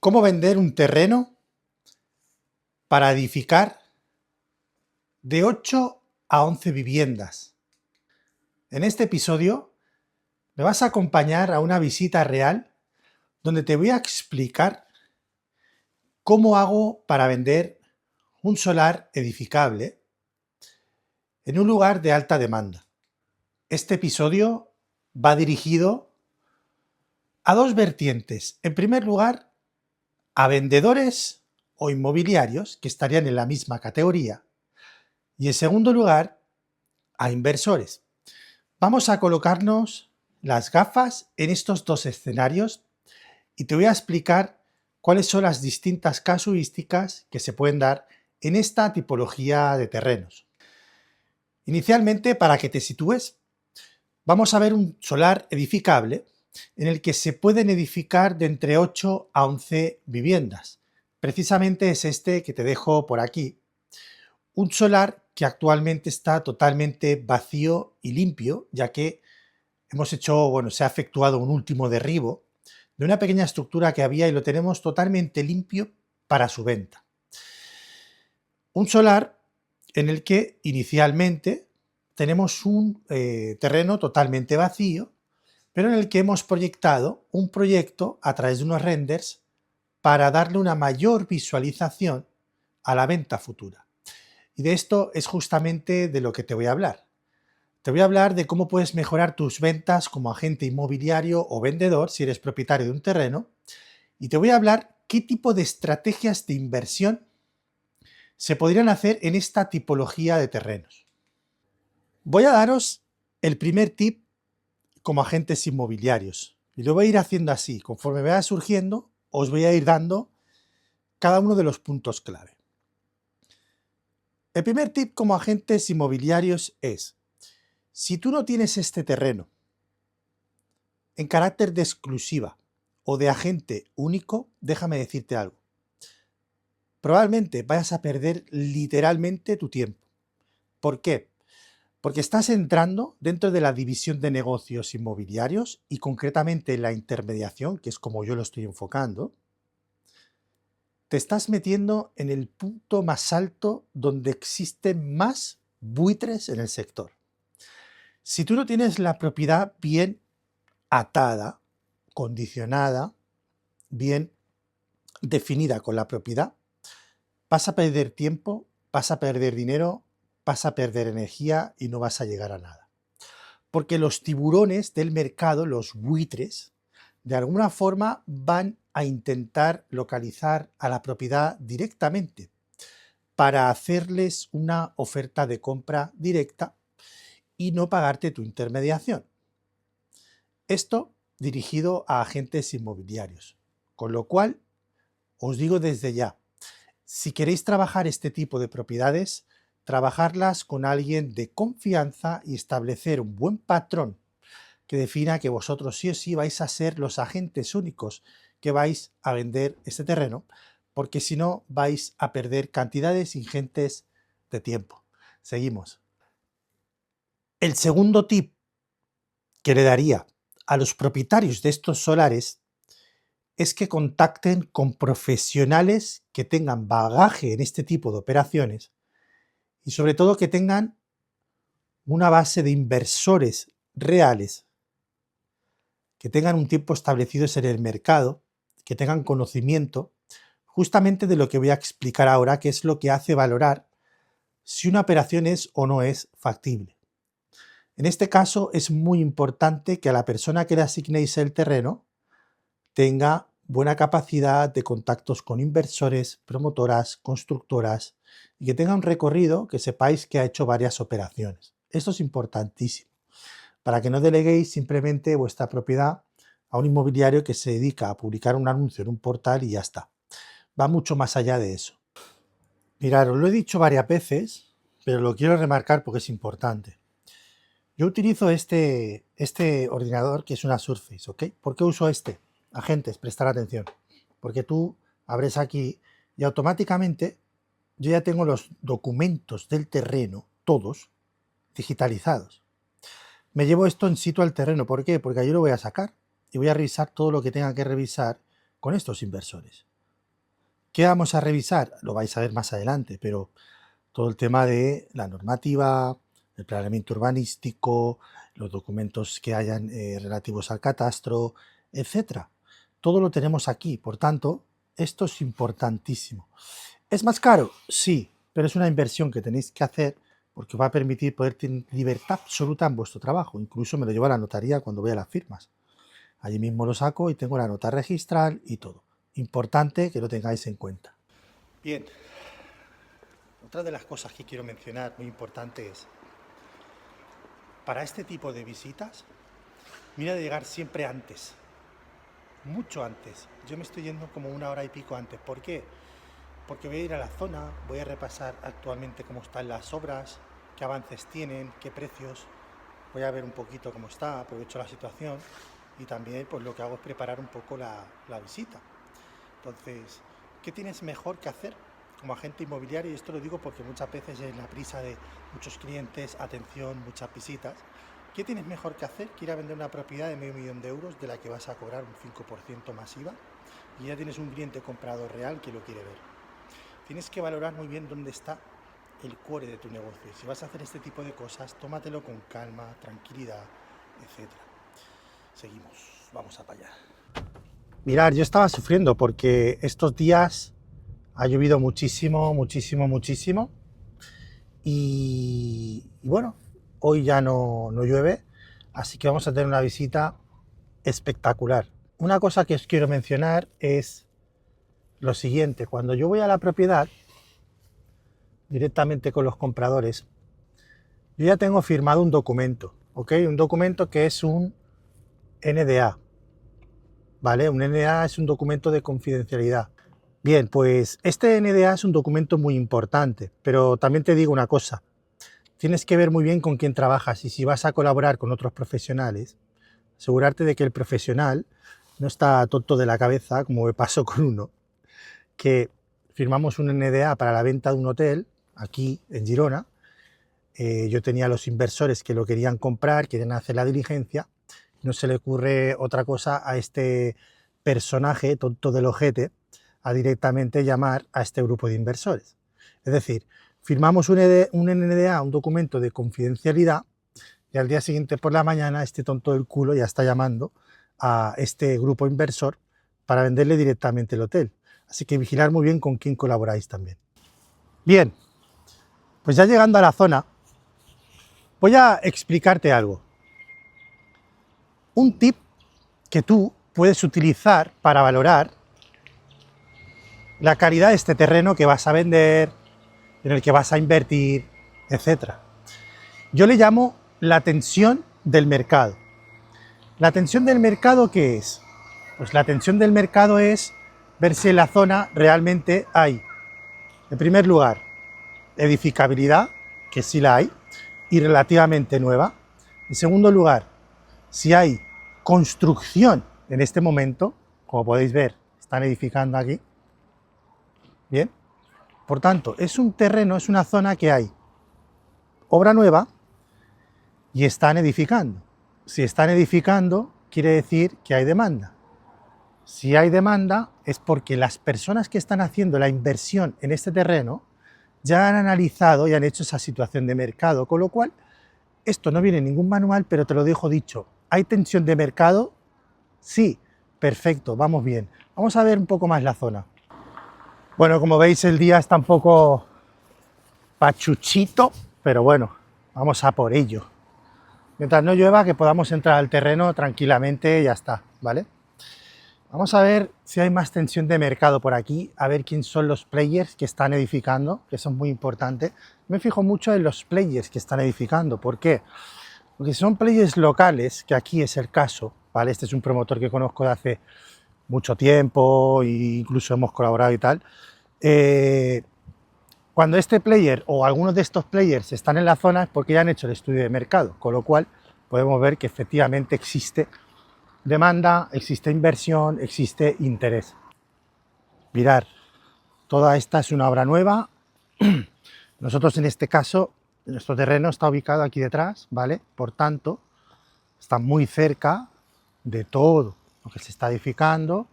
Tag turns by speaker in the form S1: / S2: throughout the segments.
S1: ¿Cómo vender un terreno para edificar de 8 a 11 viviendas? En este episodio me vas a acompañar a una visita real donde te voy a explicar cómo hago para vender un solar edificable en un lugar de alta demanda. Este episodio va dirigido a dos vertientes. En primer lugar, a vendedores o inmobiliarios que estarían en la misma categoría. Y en segundo lugar, a inversores. Vamos a colocarnos las gafas en estos dos escenarios y te voy a explicar cuáles son las distintas casuísticas que se pueden dar en esta tipología de terrenos. Inicialmente, para que te sitúes, vamos a ver un solar edificable en el que se pueden edificar de entre 8 a 11 viviendas. Precisamente es este que te dejo por aquí. Un solar que actualmente está totalmente vacío y limpio, ya que se ha efectuado un último derribo de una pequeña estructura que había y lo tenemos totalmente limpio para su venta. Un solar en el que inicialmente tenemos un terreno totalmente vacío, pero en el que hemos proyectado un proyecto a través de unos renders para darle una mayor visualización a la venta futura. Y de esto es justamente de lo que te voy a hablar. Te voy a hablar de cómo puedes mejorar tus ventas como agente inmobiliario o vendedor si eres propietario de un terreno. Y te voy a hablar qué tipo de estrategias de inversión se podrían hacer en esta tipología de terrenos. Voy a daros el primer tip como agentes inmobiliarios. Y lo voy a ir haciendo así. Conforme vaya surgiendo, os voy a ir dando cada uno de los puntos clave. El primer tip como agentes inmobiliarios es: si tú no tienes este terreno en carácter de exclusiva o de agente único, déjame decirte algo. Probablemente vayas a perder literalmente tu tiempo. ¿Por qué? Porque estás entrando dentro de la división de negocios inmobiliarios y concretamente la intermediación, que es como yo lo estoy enfocando. Te estás metiendo en el punto más alto donde existen más buitres en el sector. Si tú no tienes la propiedad bien atada, condicionada, bien definida con la propiedad, vas a perder tiempo, vas a perder dinero, vas a perder energía y no vas a llegar a nada. Porque los tiburones del mercado, los buitres, de alguna forma van a intentar localizar a la propiedad directamente para hacerles una oferta de compra directa y no pagarte tu intermediación. Esto dirigido a agentes inmobiliarios. Con lo cual, os digo desde ya, si queréis trabajar este tipo de propiedades, trabajarlas con alguien de confianza y establecer un buen patrón que defina que vosotros sí o sí vais a ser los agentes únicos que vais a vender este terreno, porque si no vais a perder cantidades ingentes de tiempo. Seguimos. El segundo tip que le daría a los propietarios de estos solares es que contacten con profesionales que tengan bagaje en este tipo de operaciones y sobre todo que tengan una base de inversores reales, que tengan un tiempo establecidos en el mercado, que tengan conocimiento justamente de lo que voy a explicar ahora, que es lo que hace valorar si una operación es o no es factible. En este caso es muy importante que a la persona que le asignéis el terreno tenga buena capacidad de contactos con inversores, promotoras, constructoras y que tenga un recorrido que sepáis que ha hecho varias operaciones. Esto es importantísimo para que no deleguéis simplemente vuestra propiedad a un inmobiliario que se dedica a publicar un anuncio en un portal y ya está. Va mucho más allá de eso. Mirad, os lo he dicho varias veces, pero lo quiero remarcar porque es importante. Yo utilizo este ordenador que es una Surface, ¿ok? ¿Por qué uso este? Agentes, prestar atención. Porque tú abres aquí y automáticamente yo ya tengo los documentos del terreno, todos, digitalizados. Me llevo esto en situ al terreno. ¿Por qué? Porque yo lo voy a sacar y voy a revisar todo lo que tenga que revisar con estos inversores. ¿Qué vamos a revisar? Lo vais a ver más adelante, pero todo el tema de la normativa, el planeamiento urbanístico, los documentos que hayan relativos al catastro, etcétera. Todo lo tenemos aquí, por tanto, esto es importantísimo. ¿Es más caro? Sí, pero es una inversión que tenéis que hacer porque os va a permitir poder tener libertad absoluta en vuestro trabajo. Incluso me lo llevo a la notaría cuando voy a las firmas. Allí mismo lo saco y tengo la nota registral y todo. Importante que lo tengáis en cuenta. Bien, otra de las cosas que quiero mencionar muy importante es, para este tipo de visitas, mira de llegar siempre antes, mucho antes. Yo me estoy yendo como 1 hora y pico antes. ¿Por qué? Porque voy a ir a la zona, voy a repasar actualmente cómo están las obras, qué avances tienen, qué precios. Voy a ver un poquito cómo está, aprovecho la situación y también pues lo que hago es preparar un poco la visita. Entonces, ¿qué tienes mejor que hacer como agente inmobiliario? Y esto lo digo porque muchas veces en la prisa de muchos clientes, atención, muchas visitas, ¿qué tienes mejor que hacer que ir a vender una propiedad de medio millón de euros de la que vas a cobrar un 5% más IVA y ya tienes un cliente comprador real que lo quiere ver? Tienes que valorar muy bien dónde está el core de tu negocio. Si vas a hacer este tipo de cosas, tómatelo con calma, tranquilidad, etcétera. Seguimos, vamos a para allá. Mirad, yo estaba sufriendo porque estos días ha llovido muchísimo, muchísimo, muchísimo. Y bueno, hoy ya no llueve, así que vamos a tener una visita espectacular. Una cosa que os quiero mencionar es lo siguiente. Cuando yo voy a la propiedad, directamente con los compradores, yo ya tengo firmado un documento, ¿ok? Un documento que es un NDA, ¿vale? Un NDA es un documento de confidencialidad. Bien, pues este NDA es un documento muy importante, pero también te digo una cosa, tienes que ver muy bien con quién trabajas y si vas a colaborar con otros profesionales, asegurarte de que el profesional no está tonto de la cabeza, como me pasó con uno, que firmamos un NDA para la venta de un hotel aquí en Girona. Yo tenía los inversores que lo querían comprar, querían hacer la diligencia, no se le ocurre otra cosa a este personaje tonto del ojete a directamente llamar a este grupo de inversores. Es decir, firmamos un NDA, un documento de confidencialidad, y al día siguiente por la mañana este tonto del culo ya está llamando a este grupo inversor para venderle directamente el hotel. Así que vigilar muy bien con quién colaboráis también. Bien, pues ya llegando a la zona, voy a explicarte algo. Un tip que tú puedes utilizar para valorar la calidad de este terreno que vas a vender, en el que vas a invertir, etc. Yo le llamo la tensión del mercado. ¿La tensión del mercado qué es? Pues la tensión del mercado es ver si en la zona realmente hay, en primer lugar, edificabilidad, que sí la hay, y relativamente nueva. En segundo lugar, si hay construcción en este momento, como podéis ver, están edificando aquí. Bien, por tanto, es un terreno, es una zona que hay obra nueva y están edificando. Si están edificando, quiere decir que hay demanda. Si hay demanda, es porque las personas que están haciendo la inversión en este terreno ya han analizado y han hecho esa situación de mercado, con lo cual, esto no viene en ningún manual, pero te lo dejo dicho. ¿Hay tensión de mercado? Sí, perfecto, vamos bien. Vamos a ver un poco más la zona. Bueno, como veis, el día está un poco pachuchito, pero bueno, vamos a por ello. Mientras no llueva, que podamos entrar al terreno tranquilamente y ya está, ¿vale? Vamos a ver si hay más tensión de mercado por aquí, a ver quién son los players que están edificando, que eso es muy importante. Me fijo mucho en los players que están edificando. ¿Por qué? Porque son players locales, que aquí es el caso, ¿vale? Este es un promotor que conozco de hace mucho tiempo e incluso hemos colaborado y tal. Cuando este player o algunos de estos players están en la zona es porque ya han hecho el estudio de mercado, con lo cual podemos ver que efectivamente existe demanda, existe inversión, existe interés. Mirad, toda esta es una obra nueva. Nosotros en este caso, nuestro terreno está ubicado aquí detrás, ¿vale? Por tanto, está muy cerca de todo lo que se está edificando,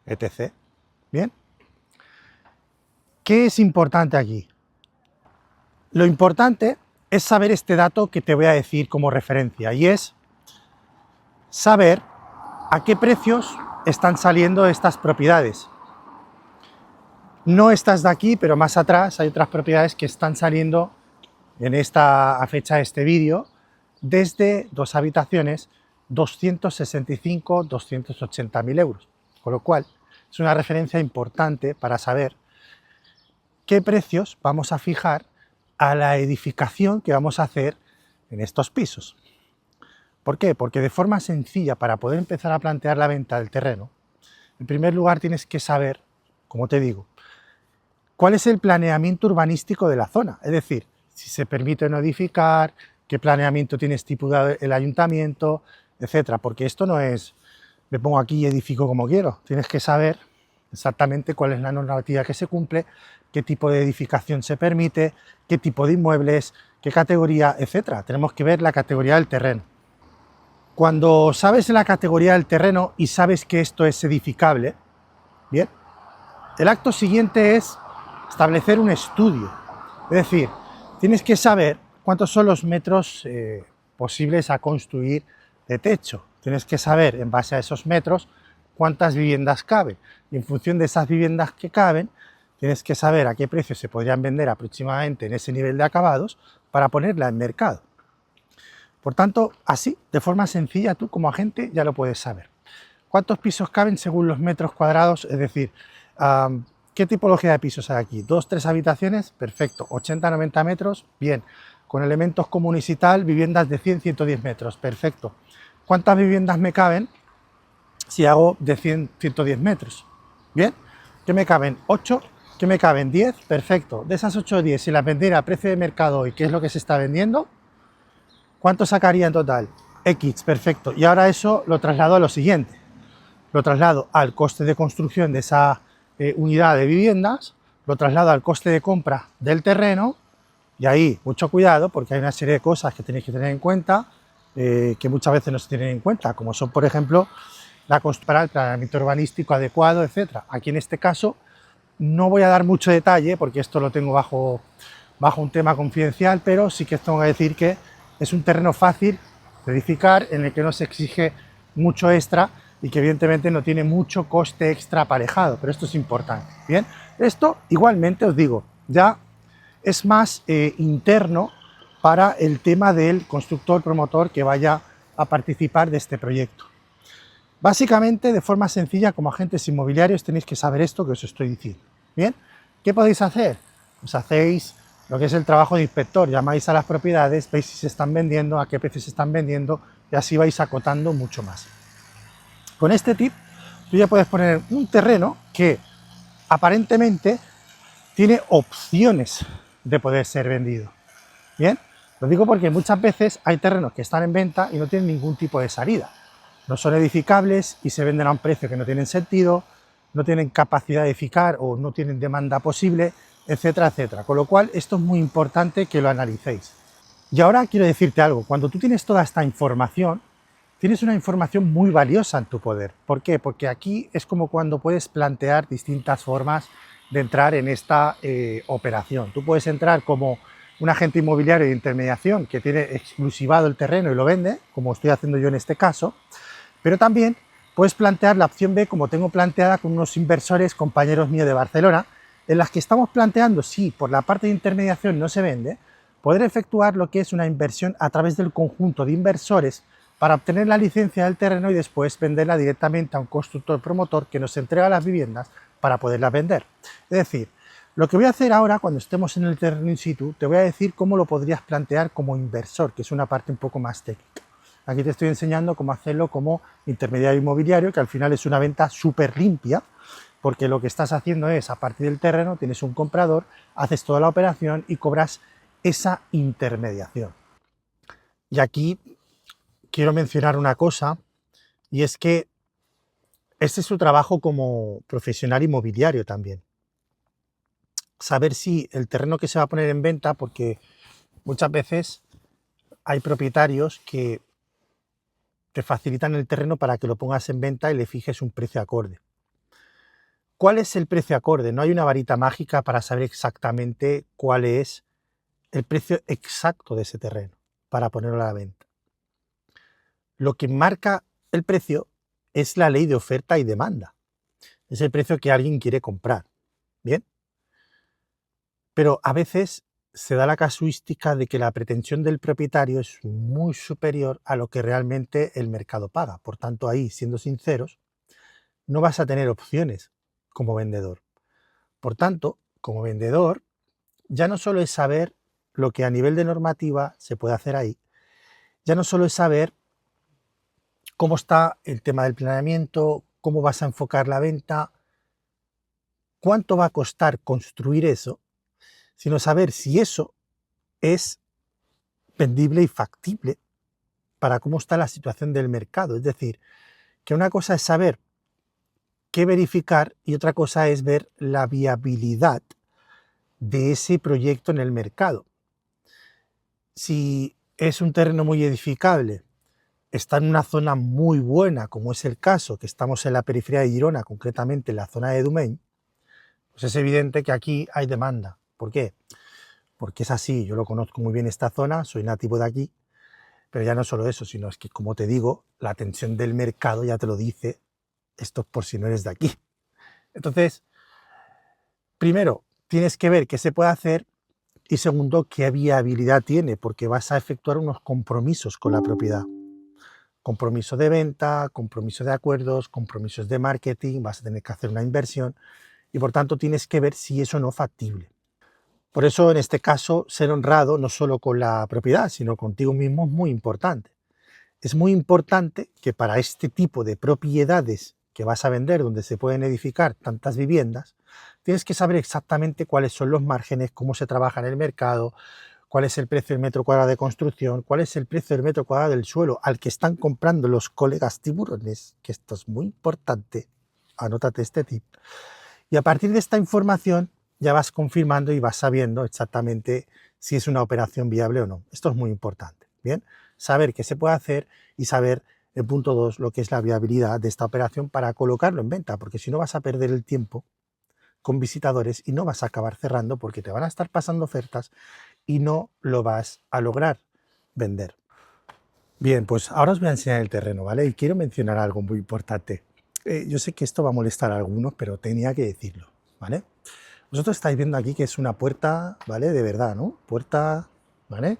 S1: etc. Bien, ¿Qué es importante aquí? Lo importante es saber este dato que te voy a decir como referencia, y es saber a qué precios están saliendo estas propiedades. No estas de aquí, pero más atrás hay otras propiedades que están saliendo en esta fecha de este vídeo desde 2 habitaciones 265, 280.000 euros, con lo cual es una referencia importante para saber qué precios vamos a fijar a la edificación que vamos a hacer en estos pisos. ¿Por qué? Porque de forma sencilla, para poder empezar a plantear la venta del terreno, en primer lugar tienes que saber, como te digo, cuál es el planeamiento urbanístico de la zona, es decir, si se permite no edificar, qué planeamiento tiene estipulado el ayuntamiento, etcétera, porque esto no es, me pongo aquí y edifico como quiero, tienes que saber exactamente cuál es la normativa que se cumple, qué tipo de edificación se permite, qué tipo de inmuebles, qué categoría, etcétera. Tenemos que ver la categoría del terreno. Cuando sabes la categoría del terreno y sabes que esto es edificable, bien, el acto siguiente es establecer un estudio. Es decir, tienes que saber cuántos son los metros posibles a construir de techo. Tienes que saber, en base a esos metros, cuántas viviendas caben. Y en función de esas viviendas que caben, tienes que saber a qué precio se podrían vender aproximadamente en ese nivel de acabados para ponerla en mercado. Por tanto, así, de forma sencilla, tú como agente ya lo puedes saber. ¿Cuántos pisos caben según los metros cuadrados? Es decir, ¿qué tipología de pisos hay aquí? 2, 3 habitaciones, perfecto. 80, 90 metros, bien. Con elementos comunes y tal, viviendas de 100, 110 metros, perfecto. ¿Cuántas viviendas me caben si hago de 100, 110 metros? Bien. ¿Qué me caben? 8. ¿Qué me caben? 10, perfecto. De esas 8 o 10, si las vendiera a precio de mercado hoy, ¿qué es lo que se está vendiendo? ¿Cuánto sacaría en total? X, perfecto. Y ahora eso lo traslado a lo siguiente. Lo traslado al coste de construcción de esa unidad de viviendas, lo traslado al coste de compra del terreno, y ahí mucho cuidado porque hay una serie de cosas que tenéis que tener en cuenta que muchas veces no se tienen en cuenta, como son, por ejemplo, la para el planeamiento urbanístico adecuado, etcétera. Aquí en este caso no voy a dar mucho detalle porque esto lo tengo bajo un tema confidencial, pero sí que tengo que decir que es un terreno fácil de edificar en el que no se exige mucho extra y que evidentemente no tiene mucho coste extra aparejado, pero esto es importante. Bien, esto igualmente os digo, ya es más interno para el tema del constructor promotor que vaya a participar de este proyecto. Básicamente, de forma sencilla, como agentes inmobiliarios tenéis que saber esto que os estoy diciendo. Bien, ¿qué podéis hacer? Pues hacéis lo que es el trabajo de inspector, llamáis a las propiedades, veis si se están vendiendo, a qué precio se están vendiendo y así vais acotando mucho más. Con este tip tú ya puedes poner un terreno que aparentemente tiene opciones de poder ser vendido. Bien, lo digo porque muchas veces hay terrenos que están en venta y no tienen ningún tipo de salida. No son edificables y se venden a un precio que no tienen sentido, no tienen capacidad de edificar o no tienen demanda posible, etcétera, etcétera. Con lo cual, esto es muy importante que lo analicéis. Y ahora quiero decirte algo, cuando tú tienes toda esta información, tienes una información muy valiosa en tu poder. ¿Por qué? Porque aquí es como cuando puedes plantear distintas formas de entrar en esta operación. Tú puedes entrar como un agente inmobiliario de intermediación que tiene exclusivado el terreno y lo vende, como estoy haciendo yo en este caso, pero también puedes plantear la opción B como tengo planteada con unos inversores, compañeros míos de Barcelona, en las que estamos planteando, si por la parte de intermediación no se vende, poder efectuar lo que es una inversión a través del conjunto de inversores para obtener la licencia del terreno y después venderla directamente a un constructor promotor que nos entrega las viviendas para poderlas vender. Es decir, lo que voy a hacer ahora, cuando estemos en el terreno in situ, te voy a decir cómo lo podrías plantear como inversor, que es una parte un poco más técnica. Aquí te estoy enseñando cómo hacerlo como intermediario inmobiliario, que al final es una venta súper limpia, porque lo que estás haciendo es, a partir del terreno, tienes un comprador, haces toda la operación y cobras esa intermediación. Y aquí quiero mencionar una cosa, y es que este es su trabajo como profesional inmobiliario también. Saber si el terreno que se va a poner en venta, porque muchas veces hay propietarios que te facilitan el terreno para que lo pongas en venta y le fijes un precio acorde. ¿Cuál es el precio acorde? No hay una varita mágica para saber exactamente cuál es el precio exacto de ese terreno para ponerlo a la venta. Lo que marca el precio es la ley de oferta y demanda. Es el precio que alguien quiere comprar. ¿Bien? Pero a veces se da la casuística de que la pretensión del propietario es muy superior a lo que realmente el mercado paga. Por tanto, ahí, siendo sinceros, no vas a tener opciones como vendedor. Por tanto, como vendedor, ya no solo es saber lo que a nivel de normativa se puede hacer ahí, ya no solo es saber cómo está el tema del planeamiento, cómo vas a enfocar la venta, cuánto va a costar construir eso, sino saber si eso es vendible y factible para cómo está la situación del mercado. Es decir, que una cosa es saber qué verificar y otra cosa es ver la viabilidad de ese proyecto en el mercado. Si es un terreno muy edificable, está en una zona muy buena, como es el caso, que estamos en la periferia de Girona, concretamente en la zona de Dumeny, pues es evidente que aquí hay demanda. ¿Por qué? Porque es así, yo lo conozco muy bien esta zona, soy nativo de aquí, pero ya no solo eso, sino es que, como te digo, la tensión del mercado ya te lo dice, esto por si no eres de aquí. Entonces, primero, tienes que ver qué se puede hacer y segundo, qué viabilidad tiene, porque vas a efectuar unos compromisos con la propiedad. Compromiso de venta, compromiso de acuerdos, compromisos de marketing, vas a tener que hacer una inversión y por tanto tienes que ver si eso no es factible. Por eso en este caso ser honrado no solo con la propiedad, sino contigo mismo es muy importante. Es muy importante que para este tipo de propiedades que vas a vender, donde se pueden edificar tantas viviendas, tienes que saber exactamente cuáles son los márgenes, cómo se trabaja en el mercado, cuál es el precio del metro cuadrado de construcción, cuál es el precio del metro cuadrado del suelo al que están comprando los colegas tiburones, que esto es muy importante, anótate este tip. Y a partir de esta información ya vas confirmando y vas sabiendo exactamente si es una operación viable o no. Esto es muy importante, ¿bien? Saber qué se puede hacer y saber, el punto 2, lo que es la viabilidad de esta operación para colocarlo en venta, porque si no vas a perder el tiempo con visitadores y no vas a acabar cerrando porque te van a estar pasando ofertas y no lo vas a lograr vender. Bien, pues ahora os voy a enseñar el terreno, ¿vale? Y quiero mencionar algo muy importante. Yo sé que esto va a molestar a algunos, pero tenía que decirlo, ¿vale? Vosotros estáis viendo aquí que es una puerta, ¿vale? De verdad, ¿no? Puerta, ¿vale?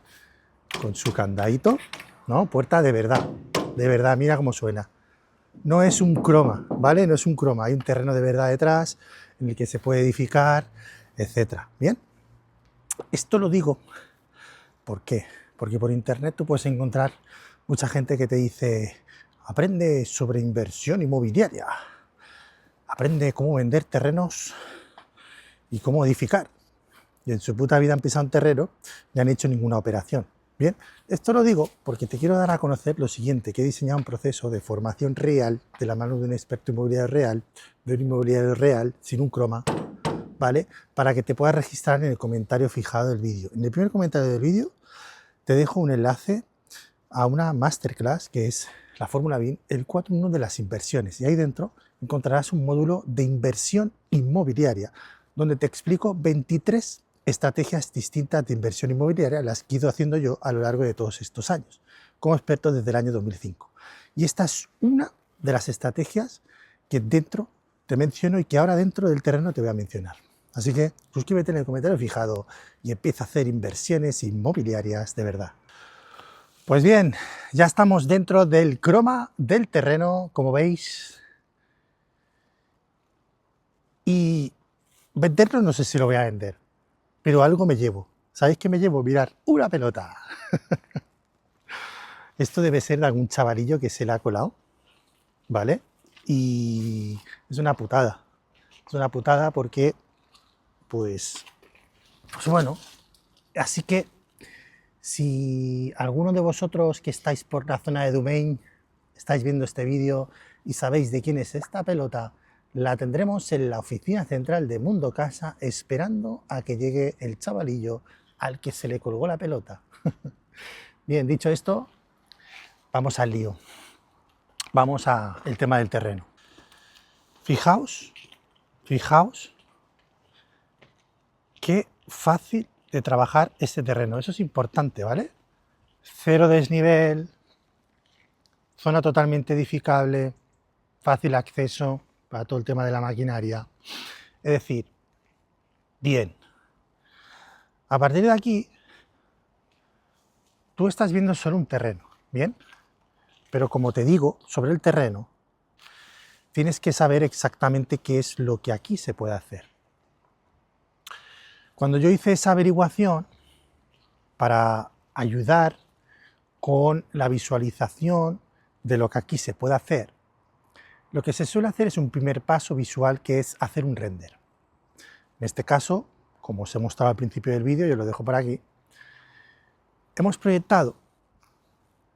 S1: Con su candadito, ¿no? Puerta de verdad, mira cómo suena. No es un croma, ¿vale? No es un croma, hay un terreno de verdad detrás en el que se puede edificar, etcétera. Bien, esto lo digo, ¿por qué? Porque por internet tú puedes encontrar mucha gente que te dice, aprende sobre inversión inmobiliaria, aprende cómo vender terrenos y cómo edificar. Y en su puta vida han pisado un terreno y han hecho ninguna operación. Bien, esto lo digo porque te quiero dar a conocer lo siguiente, que he diseñado un proceso de formación real, de la mano de un experto inmobiliario real, de un inmobiliario real, sin un croma, ¿vale? Para que te puedas registrar en el comentario fijado del vídeo. En el primer comentario del vídeo te dejo un enlace a una masterclass que es la Fórmula BIM, el 4.1 de las inversiones. Y ahí dentro encontrarás un módulo de inversión inmobiliaria, donde te explico 23 estrategias distintas de inversión inmobiliaria, las que he ido haciendo yo a lo largo de todos estos años, como experto desde el año 2005. Y esta es una de las estrategias que dentro te menciono y que ahora dentro del terreno te voy a mencionar. Así que suscríbete en el comentario fijado y empieza a hacer inversiones inmobiliarias de verdad. Pues bien, ya estamos dentro del croma del terreno, como veis. Y venderlo no sé si lo voy a vender, pero algo me llevo. ¿Sabéis qué me llevo? Mirar, una pelota. Esto debe ser de algún chavalillo que se le ha colado, ¿vale? Y es una putada. Es una putada porque, pues bueno, así que si alguno de vosotros que estáis por la zona de Dumeny estáis viendo este vídeo y sabéis de quién es esta pelota, la tendremos en la oficina central de Mundo Casa esperando a que llegue el chavalillo al que se le colgó la pelota. Bien, dicho esto, vamos al lío. Vamos al tema del terreno. Fijaos Fijaos qué fácil de trabajar este terreno. Eso es importante, ¿vale? Cero desnivel, zona totalmente edificable, fácil acceso para todo el tema de la maquinaria. Es decir, bien. A partir de aquí, tú estás viendo solo un terreno, ¿bien? Pero como te digo, sobre el terreno, tienes que saber exactamente qué es lo que aquí se puede hacer. Cuando yo hice esa averiguación para ayudar con la visualización de lo que aquí se puede hacer, lo que se suele hacer es un primer paso visual, que es hacer un render. En este caso, como os he mostrado al principio del vídeo, yo lo dejo por aquí, hemos proyectado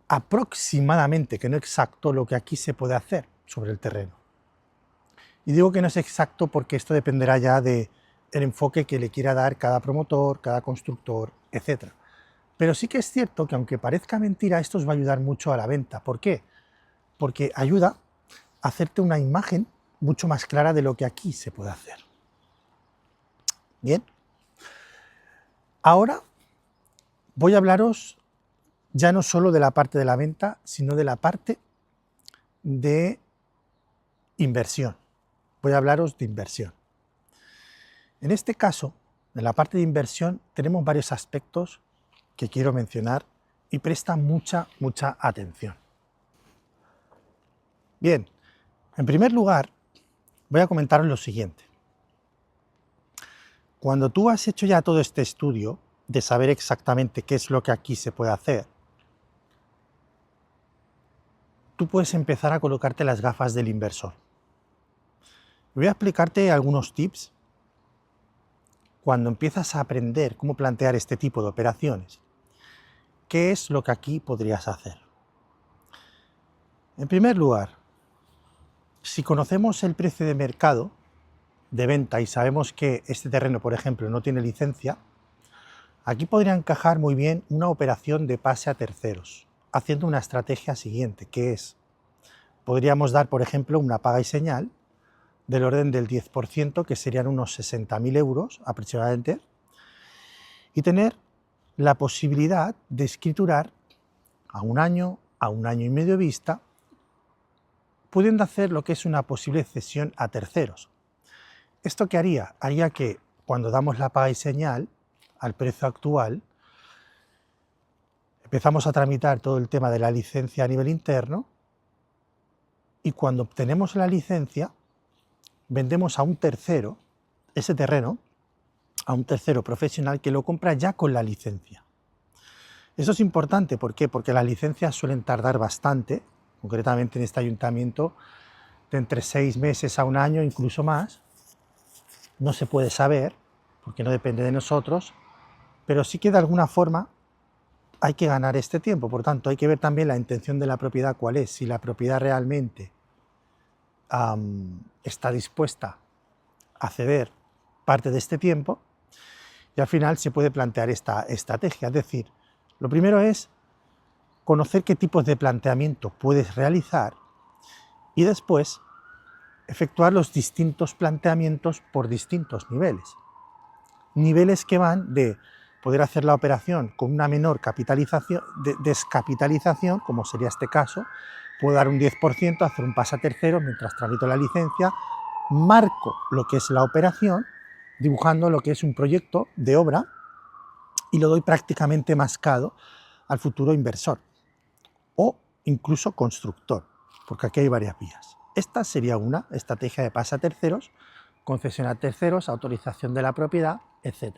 S1: aproximadamente, que no exacto, lo que aquí se puede hacer sobre el terreno. Y digo que no es exacto porque esto dependerá ya del enfoque que le quiera dar cada promotor, cada constructor, etc. Pero sí que es cierto que, aunque parezca mentira, esto os va a ayudar mucho a la venta. ¿Por qué? Porque ayuda a hacerte una imagen mucho más clara de lo que aquí se puede hacer. Bien. Ahora voy a hablaros ya no solo de la parte de la venta, sino de la parte de inversión. Voy a hablaros de inversión. En este caso, en la parte de inversión, tenemos varios aspectos que quiero mencionar y presta mucha atención. Bien, en primer lugar, voy a comentaros lo siguiente. Cuando tú has hecho ya todo este estudio de saber exactamente qué es lo que aquí se puede hacer, tú puedes empezar a colocarte las gafas del inversor. Voy a explicarte algunos tips cuando empiezas a aprender cómo plantear este tipo de operaciones. ¿Qué es lo que aquí podrías hacer? En primer lugar, si conocemos el precio de mercado de venta y sabemos que este terreno, por ejemplo, no tiene licencia, aquí podría encajar muy bien una operación de pase a terceros, haciendo una estrategia siguiente, que es, podríamos dar, por ejemplo, una paga y señal del orden del 10%, que serían unos 60.000 euros aproximadamente, y tener la posibilidad de escriturar a un año y medio vista, pudiendo hacer lo que es una posible cesión a terceros. ¿Esto qué haría? Haría que cuando damos la paga y señal al precio actual, empezamos a tramitar todo el tema de la licencia a nivel interno, y cuando obtenemos la licencia, vendemos a un tercero ese terreno, a un tercero profesional que lo compra ya con la licencia. Eso es importante, ¿por qué? Porque las licencias suelen tardar bastante, concretamente en este ayuntamiento, de entre 6 meses a un año, incluso más. No se puede saber, porque no depende de nosotros, pero sí que de alguna forma hay que ganar este tiempo. Por tanto, hay que ver también la intención de la propiedad cuál es, si la propiedad realmente está dispuesta a ceder parte de este tiempo, y al final se puede plantear esta estrategia. Es decir, lo primero es conocer qué tipos de planteamiento puedes realizar y después efectuar los distintos planteamientos por distintos niveles. Niveles que van de poder hacer la operación con una menor capitalización, descapitalización, como sería este caso, puedo dar un 10%, hacer un pase a tercero mientras tramito la licencia, marco lo que es la operación, dibujando lo que es un proyecto de obra y lo doy prácticamente mascado al futuro inversor o incluso constructor, porque aquí hay varias vías. Esta sería una estrategia de pase a terceros, concesión a terceros, autorización de la propiedad, etc.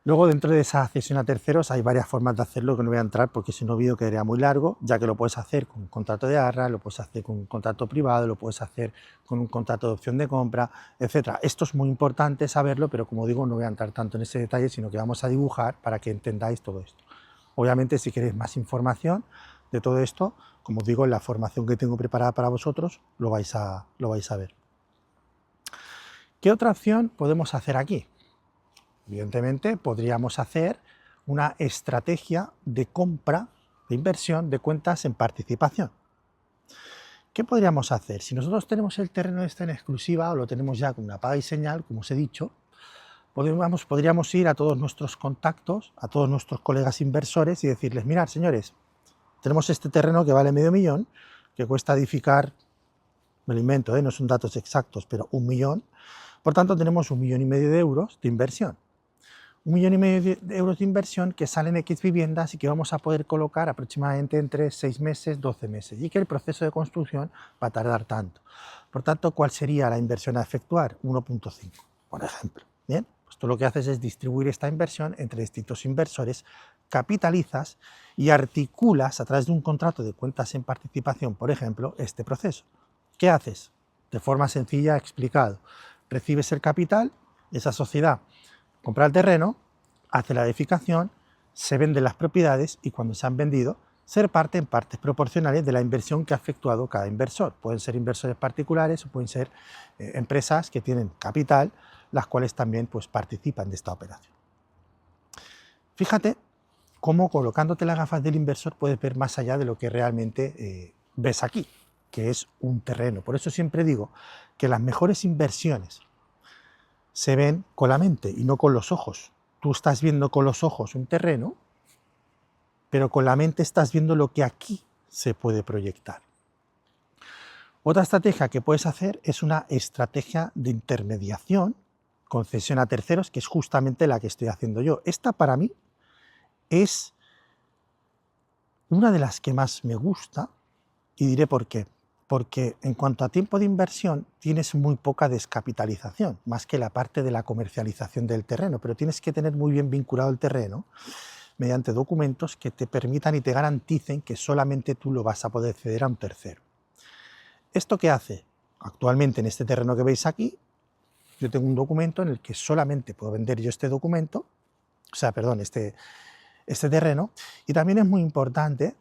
S1: Luego, dentro de esa cesión a terceros hay varias formas de hacerlo que no voy a entrar porque si no el vídeo quedaría muy largo, ya que lo puedes hacer con un contrato de arras, lo puedes hacer con un contrato privado, lo puedes hacer con un contrato de opción de compra, etc. Esto es muy importante saberlo, pero como digo, no voy a entrar tanto en ese detalle, sino que vamos a dibujar para que entendáis todo esto. Obviamente, si queréis más información de todo esto, como os digo, en la formación que tengo preparada para vosotros, lo vais a ver. ¿Qué otra opción podemos hacer aquí? Evidentemente, podríamos hacer una estrategia de compra, de inversión de cuentas en participación. ¿Qué podríamos hacer? Si nosotros tenemos el terreno este en exclusiva o lo tenemos ya con una paga y señal, como os he dicho, podríamos ir a todos nuestros contactos, a todos nuestros colegas inversores y decirles, mirad, señores, tenemos este terreno que vale $500.000, que cuesta edificar, me lo invento, no son datos exactos, pero 1 millón, por tanto tenemos 1,5 millones de euros de inversión. 1,5 millones de euros de inversión que salen X viviendas y que vamos a poder colocar aproximadamente entre 6 meses, 12 meses, y que el proceso de construcción va a tardar tanto. Por tanto, ¿cuál sería la inversión a efectuar? 1,5, por ejemplo. Bien, pues tú lo que haces es distribuir esta inversión entre distintos inversores, capitalizas y articulas a través de un contrato de cuentas en participación, por ejemplo, este proceso. ¿Qué haces? De forma sencilla explicado. Recibes el capital, esa sociedad compra el terreno, hace la edificación, se venden las propiedades y cuando se han vendido se reparten partes proporcionales de la inversión que ha efectuado cada inversor. Pueden ser inversores particulares o pueden ser empresas que tienen capital, las cuales también pues, participan de esta operación. Fíjate cómo colocándote las gafas del inversor puedes ver más allá de lo que realmente ves aquí, que es un terreno. Por eso siempre digo que las mejores inversiones se ven con la mente y no con los ojos. Tú estás viendo con los ojos un terreno, pero con la mente estás viendo lo que aquí se puede proyectar. Otra estrategia que puedes hacer es una estrategia de intermediación, concesión a terceros, que es justamente la que estoy haciendo yo. Esta para mí es una de las que más me gusta y diré por qué. Porque en cuanto a tiempo de inversión tienes muy poca descapitalización, más que la parte de la comercialización del terreno, pero tienes que tener muy bien vinculado el terreno mediante documentos que te permitan y te garanticen que solamente tú lo vas a poder ceder a un tercero. ¿Esto qué hace? Actualmente en este terreno que veis aquí, yo tengo un documento en el que solamente puedo vender yo este documento, este terreno, y también es muy importante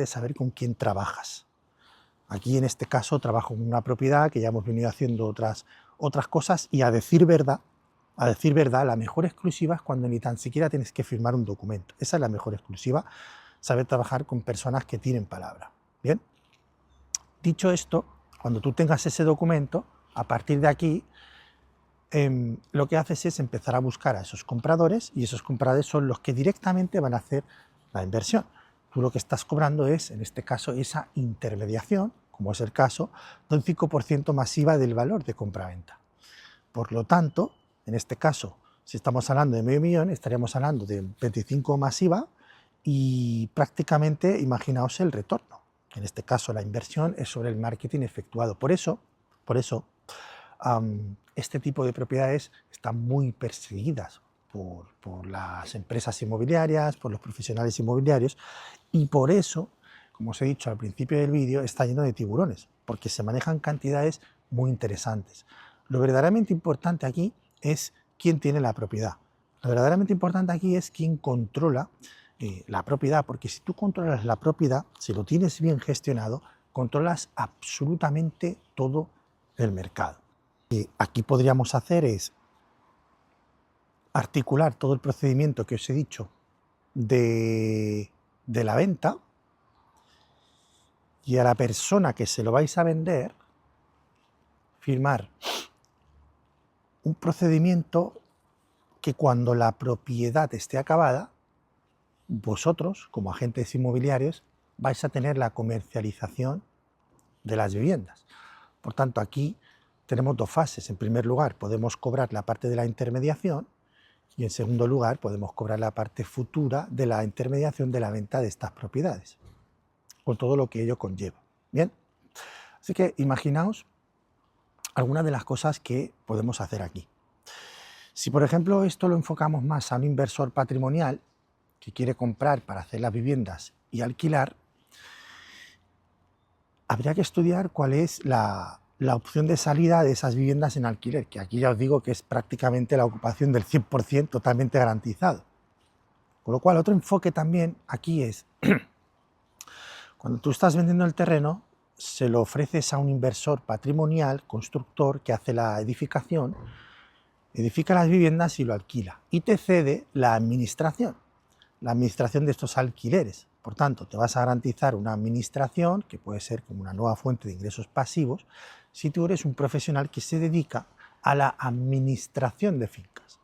S1: saber con quién trabajas. Aquí en este caso trabajo en una propiedad que ya hemos venido haciendo otras cosas y a decir verdad, la mejor exclusiva es cuando ni tan siquiera tienes que firmar un documento. Esa es la mejor exclusiva, saber trabajar con personas que tienen palabra. Bien, dicho esto, cuando tú tengas ese documento, a partir de aquí, lo que haces es empezar a buscar a esos compradores y esos compradores son los que directamente van a hacer la inversión. Tú lo que estás cobrando es, en este caso, esa intermediación, como es el caso, de un 5% masiva del valor de compra-venta. Por lo tanto, en este caso, si estamos hablando de $500.000, estaríamos hablando de 25 masiva y prácticamente, imaginaos el retorno. En este caso, la inversión es sobre el marketing efectuado. Por eso, este tipo de propiedades están muy perseguidas por las empresas inmobiliarias, por los profesionales inmobiliarios y por eso, como os he dicho al principio del vídeo, está lleno de tiburones, porque se manejan cantidades muy interesantes. Lo verdaderamente importante aquí es quién tiene la propiedad. Lo verdaderamente importante aquí es quién controla la propiedad, porque si tú controlas la propiedad, si lo tienes bien gestionado, controlas absolutamente todo el mercado. Lo que aquí podríamos hacer es articular todo el procedimiento que os he dicho de la venta y a la persona que se lo vais a vender firmar un procedimiento que cuando la propiedad esté acabada, vosotros como agentes inmobiliarios vais a tener la comercialización de las viviendas. Por tanto, aquí tenemos dos fases. En primer lugar, podemos cobrar la parte de la intermediación y en segundo lugar, podemos cobrar la parte futura de la intermediación de la venta de estas propiedades, con todo lo que ello conlleva. Bien, así que imaginaos algunas de las cosas que podemos hacer aquí. Si, por ejemplo, esto lo enfocamos más a un inversor patrimonial que quiere comprar para hacer las viviendas y alquilar, habría que estudiar cuál es la opción de salida de esas viviendas en alquiler, que aquí ya os digo que es prácticamente la ocupación del 100% totalmente garantizado. Con lo cual, otro enfoque también aquí es, cuando tú estás vendiendo el terreno, se lo ofreces a un inversor patrimonial, constructor, que hace la edificación, edifica las viviendas y lo alquila, y te cede la administración de estos alquileres. Por tanto, te vas a garantizar una administración que puede ser como una nueva fuente de ingresos pasivos si tú eres un profesional que se dedica a la administración de fincas.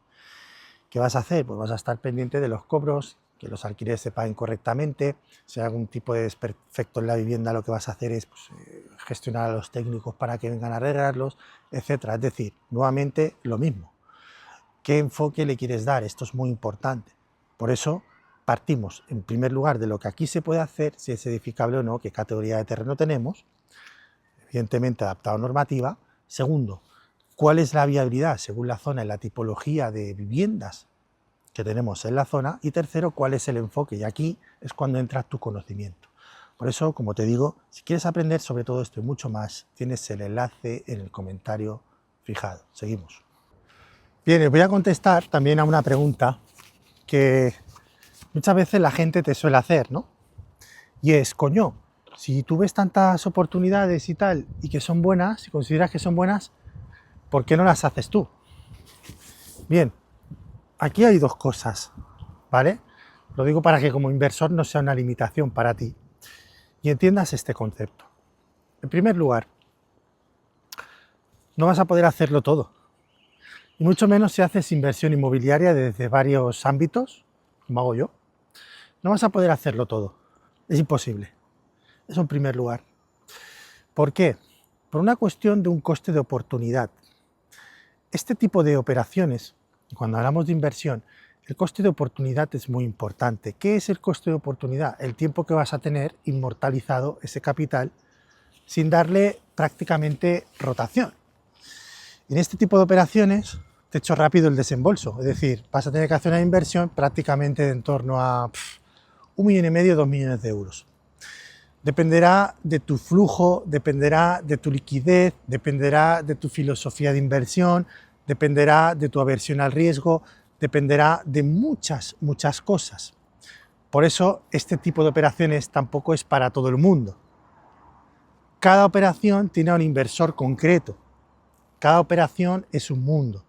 S1: ¿Qué vas a hacer? Pues vas a estar pendiente de los cobros, que los alquileres se paguen correctamente. Si hay algún tipo de desperfecto en la vivienda, lo que vas a hacer es gestionar a los técnicos para que vengan a arreglarlos, etcétera. Es decir, nuevamente lo mismo. ¿Qué enfoque le quieres dar? Esto es muy importante. Por eso partimos, en primer lugar, de lo que aquí se puede hacer, si es edificable o no, qué categoría de terreno tenemos, evidentemente adaptado a normativa. Segundo, ¿cuál es la viabilidad según la zona y la tipología de viviendas que tenemos en la zona? Y tercero, ¿cuál es el enfoque? Y aquí es cuando entra tu conocimiento. Por eso, como te digo, si quieres aprender sobre todo esto y mucho más, tienes el enlace en el comentario fijado. Seguimos. Bien, os voy a contestar también a una pregunta que muchas veces la gente te suele hacer, ¿no? Y es, coño, si tú ves tantas oportunidades y tal, y que son buenas, si consideras que son buenas, ¿por qué no las haces tú? Bien, aquí hay dos cosas, ¿vale? Lo digo para que como inversor no sea una limitación para ti y entiendas este concepto. En primer lugar, no vas a poder hacerlo todo, y mucho menos si haces inversión inmobiliaria desde varios ámbitos, como hago yo. No vas a poder hacerlo todo, es imposible. Eso en primer lugar. ¿Por qué? Por una cuestión de un coste de oportunidad. Este tipo de operaciones, cuando hablamos de inversión, el coste de oportunidad es muy importante. ¿Qué es el coste de oportunidad? El tiempo que vas a tener inmortalizado ese capital sin darle prácticamente rotación. En este tipo de operaciones te echo rápido el desembolso, es decir, vas a tener que hacer una inversión prácticamente de en torno a 1,5 millones, 2 millones de euros. Dependerá de tu flujo, dependerá de tu liquidez, dependerá de tu filosofía de inversión, dependerá de tu aversión al riesgo, dependerá de muchas cosas. Por eso este tipo de operaciones tampoco es para todo el mundo. Cada operación tiene a un inversor concreto, cada operación es un mundo.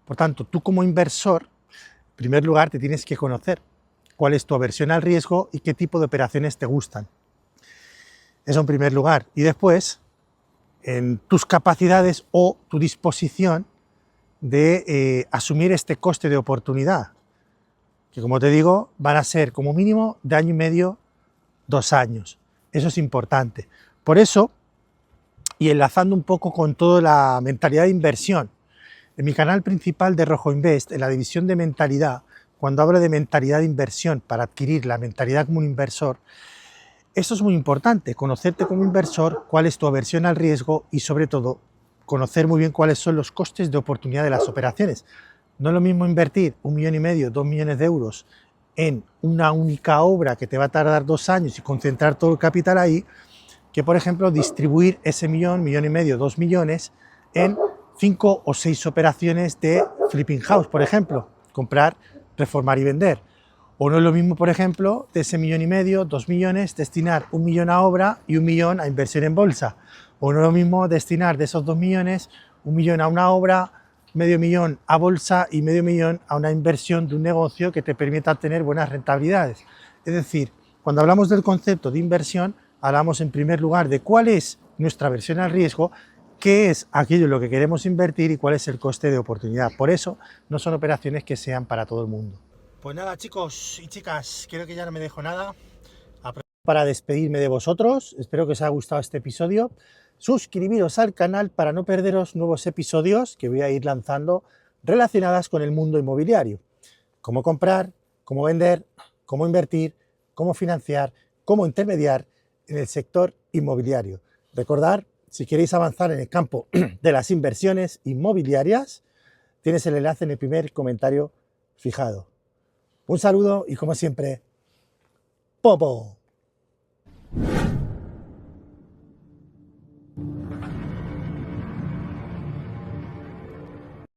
S1: Por tanto, tú como inversor, en primer lugar te tienes que conocer cuál es tu aversión al riesgo y qué tipo de operaciones te gustan. Eso en primer lugar. Y después, en tus capacidades o tu disposición de asumir este coste de oportunidad, que como te digo, van a ser como mínimo de 1,5 años, 2 años. Eso es importante. Por eso, y enlazando un poco con toda la mentalidad de inversión, en mi canal principal de Rojo Invest, en la división de mentalidad, cuando hablo de mentalidad de inversión para adquirir la mentalidad como un inversor, esto es muy importante, conocerte como inversor, cuál es tu aversión al riesgo y sobre todo conocer muy bien cuáles son los costes de oportunidad de las operaciones. No es lo mismo invertir 1,5 millones, 2 millones de euros en una única obra que te va a tardar 2 años y concentrar todo el capital ahí, que por ejemplo distribuir ese 1,5 millones, 2 millones en 5 o 6 operaciones de flipping house, por ejemplo, comprar, reformar y vender. O no es lo mismo, por ejemplo, de ese 1,5 millones, 2 millones, destinar 1 millón a obra y 1 millón a inversión en bolsa. O no es lo mismo destinar de esos 2 millones, 1 millón a una obra, medio millón a bolsa y medio millón a una inversión de un negocio que te permita tener buenas rentabilidades. Es decir, cuando hablamos del concepto de inversión, hablamos en primer lugar de cuál es nuestra aversión al riesgo, qué es aquello en lo que queremos invertir y cuál es el coste de oportunidad. Por eso no son operaciones que sean para todo el mundo. Pues nada, chicos y chicas, creo que ya no me dejo nada. Aprovecho para despedirme de vosotros, espero que os haya gustado este episodio. Suscribiros al canal para no perderos nuevos episodios que voy a ir lanzando relacionadas con el mundo inmobiliario. Cómo comprar, cómo vender, cómo invertir, cómo financiar, cómo intermediar en el sector inmobiliario. Recordad, si queréis avanzar en el campo de las inversiones inmobiliarias, tienes el enlace en el primer comentario fijado. Un saludo y como siempre, ¡Popo!